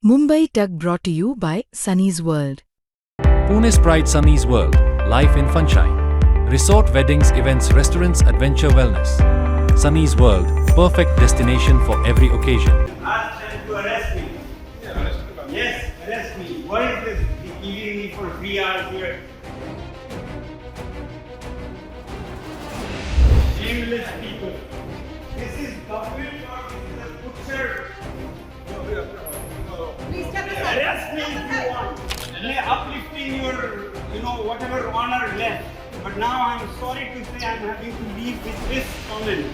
Mumbai Tug brought to you by Sunny's World. Pune's Pride Sunny's World, Life in Funshine. Resort weddings, events, restaurants, adventure wellness. Sunny's World, perfect destination for every occasion. Ask them to arrest me. Yes, arrest me. What is this giving me for 3 hours here? Shameless people. This is government or this is a butcher? Please step aside. Arrest me if you want. May uplifting your, whatever honor left. But now I'm sorry to say I'm having to leave with this comment.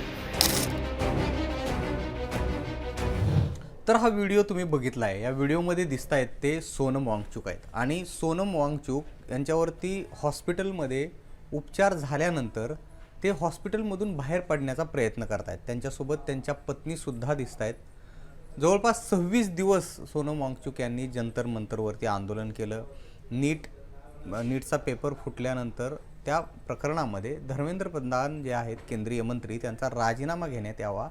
तर हा video तुम्ही बघितला आहे. या व्हिडिओमध्ये दिसत आहेत ते सोनम वांगचुक आहेत आणि सोनम वांगचुक यांच्यावरती हॉस्पिटलमध्ये उपचार झाल्यानंतर ते हॉस्पिटलमधून बाहेर पडण्याचा प्रयत्न करत आहेत. त्यांच्यासोबत त्यांच्या पत्नीसुद्धा दिसत आहेत. जवळपास 26 दिवस सोनम वांगचुक यांनी जंतर मंतरवरती आंदोलन केलं. नीटचा पेपर फुटल्यानंतर त्या प्रकरणामध्ये धर्मेंद्र प्रधान जे आहेत केंद्रीय मंत्री त्यांचा राजीनामा घेण्यात यावा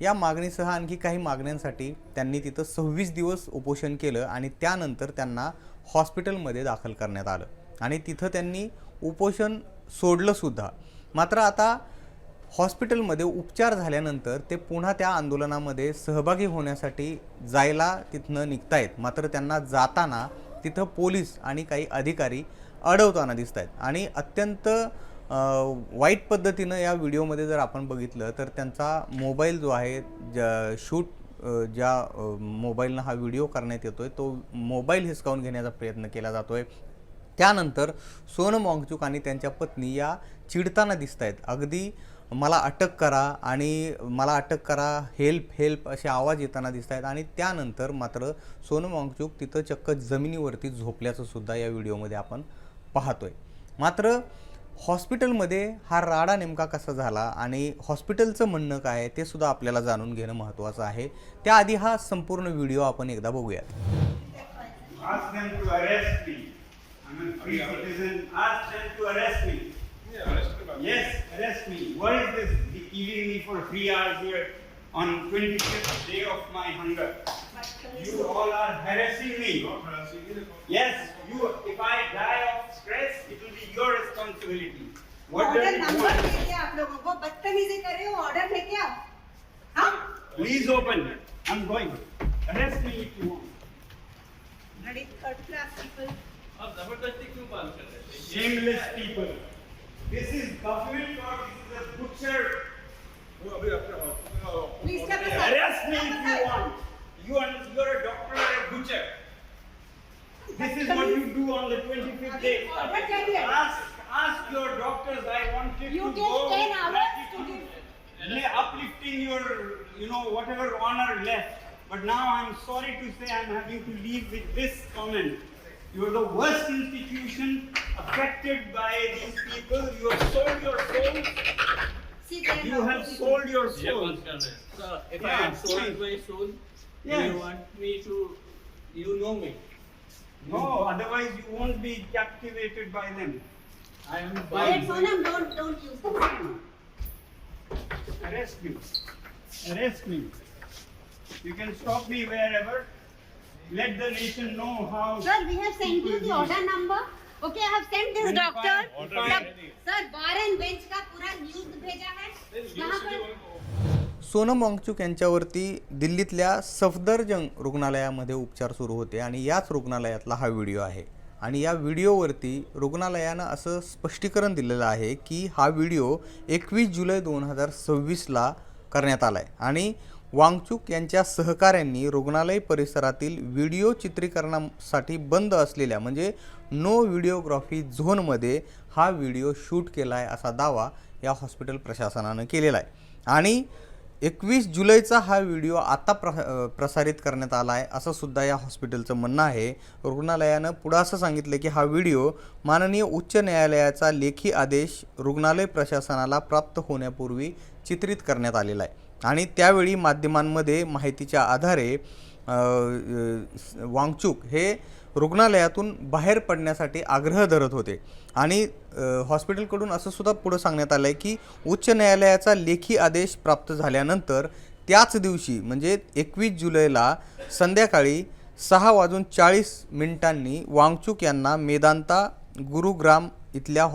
या मागणीसह आणखी काही मागण्यांसाठी त्यांनी तिथं 26 दिवस उपोषण केलं आणि त्यानंतर त्यांना हॉस्पिटलमध्ये दाखल करण्यात आलं आणि तिथं त्यांनी उपोषण सोडलंसुद्धा. मात्र आता हॉस्पिटलमध्ये उपचार झाल्यानंतर ते पुन्हा त्या आंदोलनामध्ये सहभागी होण्यासाठी जायला तिथनं निघतायत. मात्र त्यांना जाताना तिथं पोलीस आणि काही अधिकारी अडवताना दिसत आहेत आणि अत्यंत वाईट पद्धतीनं या व्हिडिओमध्ये जर आपण बघितलं तर त्यांचा मोबाईल जो आहे ज्या मोबाईलनं हा व्हिडिओ करण्यात येतो आहे तो मोबाईल हिसकावून घेण्याचा प्रयत्न केला जातो आहे. त्यानंतर सोनम वांगचुक आणि त्यांच्या पत्नी या चिडताना दिसत आहेत. अगदी मला अटक करा आणि मला अटक करा, हेल्प हेल्प असे आवाज येताना दिसत आहेत आणि त्यानंतर मात्र सोनम वांगचुक तिथं चक्क जमिनीवरती झोपल्याचं सुद्धा या व्हिडिओमध्ये आपण पाहतोय. मात्र हॉस्पिटलमध्ये हा राडा नेमका कसा झाला आणि हॉस्पिटलचं म्हणणं काय आहे ते सुद्धा आपल्याला जाणून घेणं महत्त्वाचं आहे. त्याआधी हा संपूर्ण व्हिडिओ आपण एकदा बघूयात. Ask them to arrest me. I'm a free citizen. Ask them to arrest me. Yes, arrest me. What is this giving me for 3 hours here on 25th day of my hunger? You all are harassing me. Yes, if I die of stress, it will be your responsibility. What does order it number want? लेके आप लोगों को बदतमीजी कर रहे हो. Order लेके आओ. हाँ Please open. I'm going. Arrest me if you want. bloody third class people. Shameless people. This is government or this is a butcher? Please step aside. Arrest me Step if you aside. want. You're a doctor or a butcher. This is what you do on the 25th day. Order चाहिए. Ask your doctors. I wanted You to take go 10 hours to practically, give. uplifting your, whatever honor left. But now I'm sorry to say I'm having to leave with this comment. You're the worst institution affected by these people. You have sold your soul. See, they are You not have people. sold your soul. So if Yeah, I have sold fine. my soul, Yes. you want me to, you know me. No, otherwise you won't be captivated by them. I am Wait, bound. Sonam, don't use them. Arrest me. Arrest me. You can stop me wherever. Let the nation know how. Sir, we have sent you the order number. Okay, I have sent this doctor. Sir, bar and bench का पूरा news भेजा है. यहाँ पर सोनम वांगचुक यांच्यावरती दिल्लीतल्या सफदरजंग रुग्णालयामध्ये उपचार सुरू होते आणि याच रुग्णालयातला हा व्हिडिओ आहे आणि या व्हिडिओवरती रुग्णालयानं असं स्पष्टीकरण दिलेलं आहे की हा व्हिडिओ 21 जुलै 2026ला करण्यात आला आहे आणि वांगचुक यांच्या सहकाऱ्यांनी रुग्णालय परिसरातील व्हिडिओ चित्रीकरणासाठी बंद असलेल्या म्हणजे नो व्हिडिओग्राफी झोनमध्ये हा व्हिडिओ शूट केला आहे असा दावा या हॉस्पिटल प्रशासनानं केलेला आहे. आणि 21 जुलैचा हा व्हिडिओ आता प्रसारित करण्यात आला आहे असं सुद्धा या हॉस्पिटलचं म्हणणं आहे. रुग्णालयानं पुढं असं सांगितलं की हा व्हिडिओ माननीय उच्च न्यायालयाचा लेखी आदेश रुग्णालय प्रशासनाला प्राप्त होण्यापूर्वी चित्रित करण्यात आलेला आहे आणि त्यावेळी माध्यमांमध्ये माहितीच्या आधारे वांगचुक हे रुग्णालयातून बाहेर पडण्यासाठी आग्रह धरत होते आणि हॉस्पिटलकडून असं सुद्धा पुढं सांगण्यात आलं आहे की उच्च न्यायालयाचा लेखी आदेश प्राप्त झाल्यानंतर त्याच दिवशी म्हणजे 21 जुलैला संध्याकाळी 6:40 वांगचुक यांना मेदांता गुरुग्राम इथल्या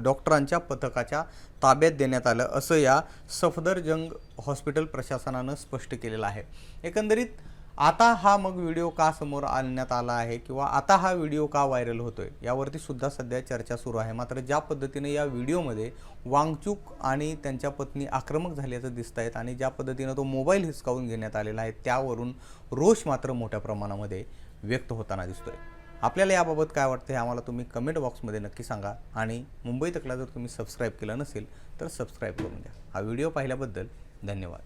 डॉक्टरांच्या पथकाच्या ताब्यात देण्यात आलं असं या सफदरजंग हॉस्पिटल प्रशासनानं स्पष्ट केलेलं आहे. एकंदरीत आता हा मग व्हिडिओ का समोर आणण्यात आला आहे किंवा आता हा व्हिडिओ का व्हायरल होतोय यावरती सुद्धा सध्या चर्चा सुरू आहे. मात्र ज्या पद्धतीने या व्हिडिओमध्ये वांगचुक आणि त्यांच्या पत्नी आक्रमक झाल्याचं दिसत आहेत आणि ज्या पद्धतीने तो मोबाईल हिसकावून घेण्यात आलेला आहे त्यावरून रोष मात्र मोठ्या प्रमाणामध्ये व्यक्त होताना दिसतोय. आपल्याला याबाबत काय वाटतं हे आम्हाला तुम्ही कमेंट बॉक्समध्ये नक्की सांगा आणि मुंबई तकला जर तुम्ही सबस्क्राईब केलं नसेल तर सबस्क्राईब करून द्या. हा व्हिडिओ पाहिल्याबद्दल धन्यवाद.